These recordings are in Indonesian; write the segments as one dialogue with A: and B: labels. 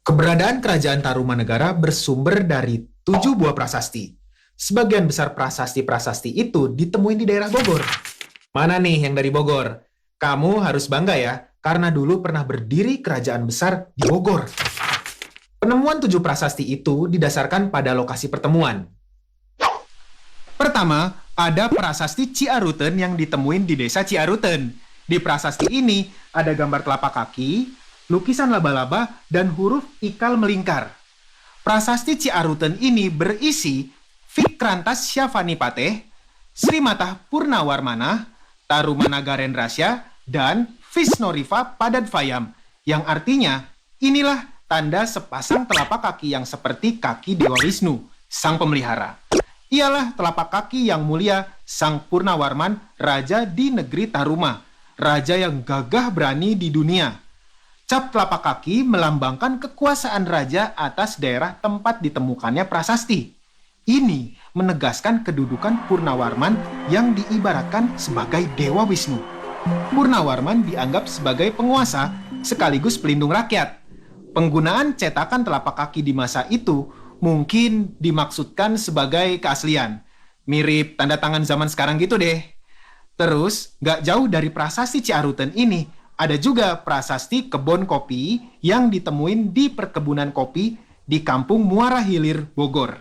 A: Keberadaan Kerajaan Tarumanegara bersumber dari 7 buah prasasti. Sebagian besar prasasti-prasasti itu ditemuin di daerah Bogor. Mana nih yang dari Bogor? Kamu harus bangga ya, karena dulu pernah berdiri kerajaan besar di Bogor. Penemuan 7 prasasti itu didasarkan pada lokasi pertemuan. Pertama, ada prasasti Ciaruten yang ditemuin di desa Ciaruten. Di prasasti ini ada gambar telapak kaki, lukisan laba-laba, dan huruf ikal melingkar. Prasasti Ciaruten ini berisi Fikrantas Syafanipateh, Sri Matah Purnawarmana, Tarumanagaren Rasya, dan Visnoriva Padadvayam, yang artinya inilah tanda sepasang telapak kaki yang seperti kaki Dewa Wisnu, sang pemelihara. Ialah telapak kaki yang mulia Sang Purnawarman, raja di negeri Taruma, raja yang gagah berani di dunia. Cap telapak kaki melambangkan kekuasaan raja atas daerah tempat ditemukannya prasasti. Ini menegaskan kedudukan Purnawarman yang diibaratkan sebagai Dewa Wisnu. Purnawarman dianggap sebagai penguasa sekaligus pelindung rakyat. Penggunaan cetakan telapak kaki di masa itu mungkin dimaksudkan sebagai keaslian. Mirip tanda tangan zaman sekarang gitu deh. Terus, gak jauh dari prasasti Ciaruten ini, ada juga prasasti kebun kopi yang ditemuin di perkebunan kopi di kampung Muara Hilir, Bogor.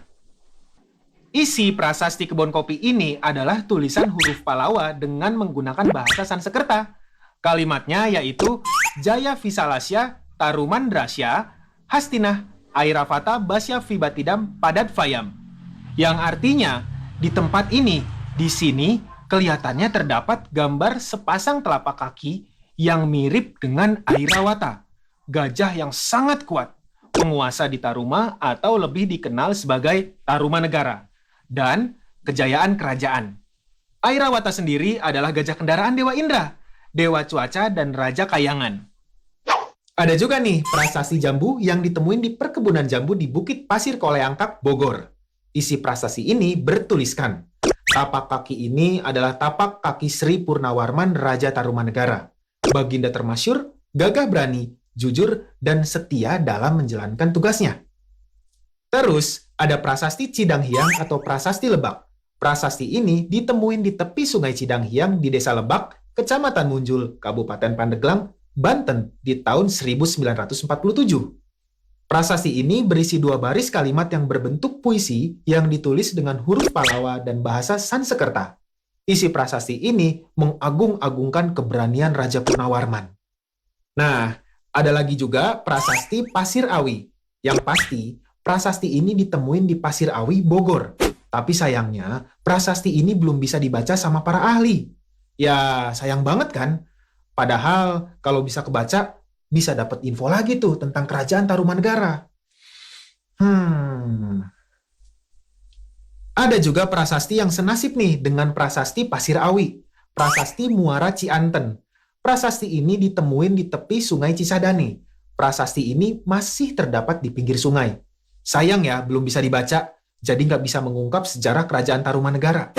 A: Isi prasasti kebun kopi ini adalah tulisan huruf Palawa dengan menggunakan bahasa Sanskerta. Kalimatnya yaitu Jaya Visalasya Tarumandrasya Hastinah Airavata Basya Vibatidam Padadvayam, yang artinya di tempat ini, di sini kelihatannya terdapat gambar sepasang telapak kaki yang mirip dengan Airawata, gajah yang sangat kuat, penguasa di Taruma atau lebih dikenal sebagai Tarumanegara, dan kejayaan kerajaan. Airawata sendiri adalah gajah kendaraan Dewa Indra, Dewa Cuaca, dan Raja Kayangan. Ada juga nih prasasti jambu yang ditemuin di perkebunan jambu di Bukit Pasir Koleangkap, Bogor. Isi prasasti ini bertuliskan, tapak kaki ini adalah tapak kaki Sri Purnawarman Raja Tarumanegara. Baginda termasyur, gagah berani, jujur, dan setia dalam menjalankan tugasnya. Terus, ada prasasti Cidanghiang atau prasasti Lebak. Prasasti ini ditemuin di tepi sungai Cidanghiang di Desa Lebak, Kecamatan Munjul, Kabupaten Pandeglang, Banten di tahun 1947. Prasasti ini berisi 2 baris kalimat yang berbentuk puisi yang ditulis dengan huruf Palawa dan bahasa Sanskerta. Isi prasasti ini mengagung-agungkan keberanian Raja Purnawarman. Nah, ada lagi juga prasasti Pasir Awi. Yang pasti, prasasti ini ditemuin di Pasir Awi, Bogor. Tapi sayangnya, prasasti ini belum bisa dibaca sama para ahli. Ya, sayang banget kan? Padahal kalau bisa kebaca, bisa dapat info lagi tuh tentang kerajaan Tarumanegara. Ada juga prasasti yang senasib nih dengan prasasti Pasir Awi, prasasti Muara Cianten. Prasasti ini ditemuin di tepi sungai Cisadane. Prasasti ini masih terdapat di pinggir sungai. Sayang ya, belum bisa dibaca, jadi nggak bisa mengungkap sejarah kerajaan Tarumanegara.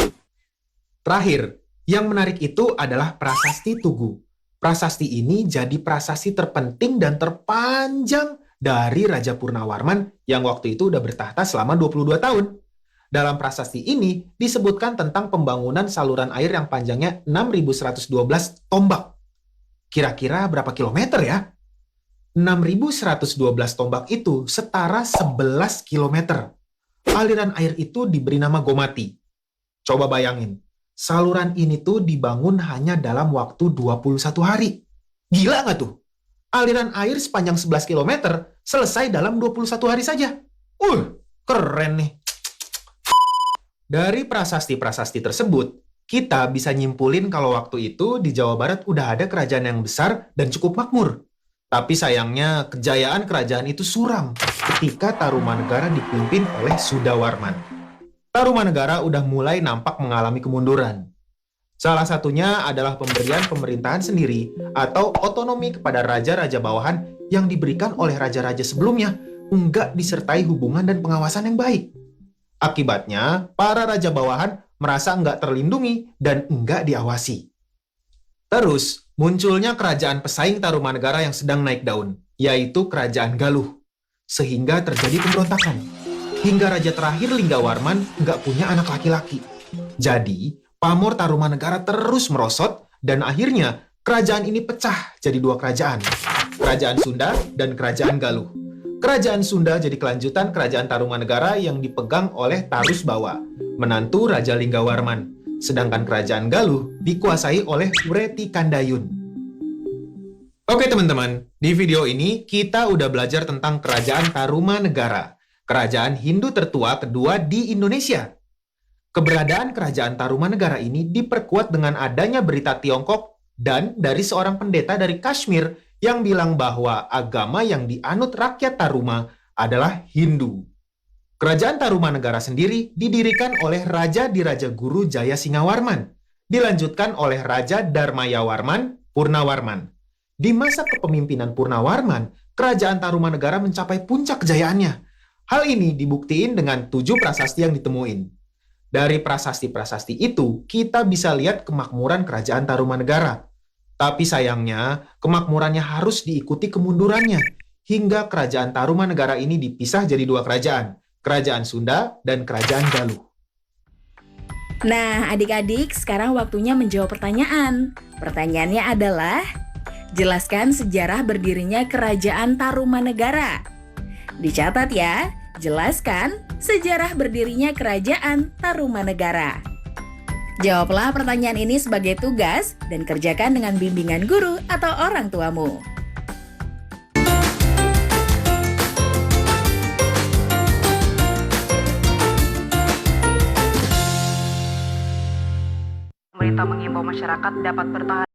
A: Terakhir, yang menarik itu adalah prasasti Tugu. Prasasti ini jadi prasasti terpenting dan terpanjang dari Raja Purnawarman yang waktu itu udah bertahta selama 22 tahun. Dalam prasasti ini disebutkan tentang pembangunan saluran air yang panjangnya 6.112 tombak. Kira-kira berapa kilometer ya? 6.112 tombak itu setara 11 kilometer. Aliran air itu diberi nama Gomati. Coba bayangin. Saluran ini tuh dibangun hanya dalam waktu 21 hari. Gila nggak tuh? Aliran air sepanjang 11 km selesai dalam 21 hari saja. Keren nih. Dari prasasti-prasasti tersebut, kita bisa nyimpulin kalau waktu itu di Jawa Barat udah ada kerajaan yang besar dan cukup makmur. Tapi sayangnya kejayaan kerajaan itu suram ketika Tarumanegara dipimpin oleh Sudawarman. Tarumanegara udah mulai nampak mengalami kemunduran. Salah satunya adalah pemberian pemerintahan sendiri atau otonomi kepada raja-raja bawahan yang diberikan oleh raja-raja sebelumnya, enggak disertai hubungan dan pengawasan yang baik. Akibatnya, para raja bawahan merasa enggak terlindungi dan enggak diawasi. Terus, munculnya kerajaan pesaing Tarumanegara yang sedang naik daun, yaitu Kerajaan Galuh. sehingga terjadi pemberontakan. Hingga raja terakhir Linggawarman nggak punya anak laki-laki. Jadi, pamor Tarumanegara terus merosot dan akhirnya kerajaan ini pecah jadi dua kerajaan. Kerajaan Sunda dan Kerajaan Galuh. Kerajaan Sunda jadi kelanjutan Kerajaan Tarumanegara yang dipegang oleh Tarusbawa, menantu Raja Linggawarman. Sedangkan Kerajaan Galuh dikuasai oleh Ureti Kandayun. Oke teman-teman, di video ini kita udah belajar tentang Kerajaan Tarumanegara, kerajaan Hindu tertua kedua di Indonesia. Keberadaan Kerajaan Tarumanegara ini diperkuat dengan adanya berita Tiongkok dan dari seorang pendeta dari Kashmir yang bilang bahwa agama yang dianut rakyat Taruma adalah Hindu. Kerajaan Tarumanegara sendiri didirikan oleh Raja Diraja Guru Jaya Singawarman, dilanjutkan oleh Raja Dharmayawarman Purnawarman. Di masa kepemimpinan Purnawarman, Kerajaan Tarumanegara mencapai puncak kejayaannya. Hal ini dibuktiin dengan 7 prasasti yang ditemuin. Dari prasasti-prasasti itu, kita bisa lihat kemakmuran Kerajaan Tarumanegara. Tapi sayangnya, kemakmurannya harus diikuti kemundurannya, hingga Kerajaan Tarumanegara ini dipisah jadi dua kerajaan, Kerajaan Sunda dan Kerajaan Galuh.
B: Nah, adik-adik, sekarang waktunya menjawab pertanyaan. Pertanyaannya adalah, jelaskan sejarah berdirinya Kerajaan Tarumanegara. Dicatat ya, jelaskan sejarah berdirinya Kerajaan Tarumanegara. Jawablah pertanyaan ini sebagai tugas dan kerjakan dengan bimbingan guru atau orang tuamu.
C: Pemerintah mengimbau masyarakat dapat bertahan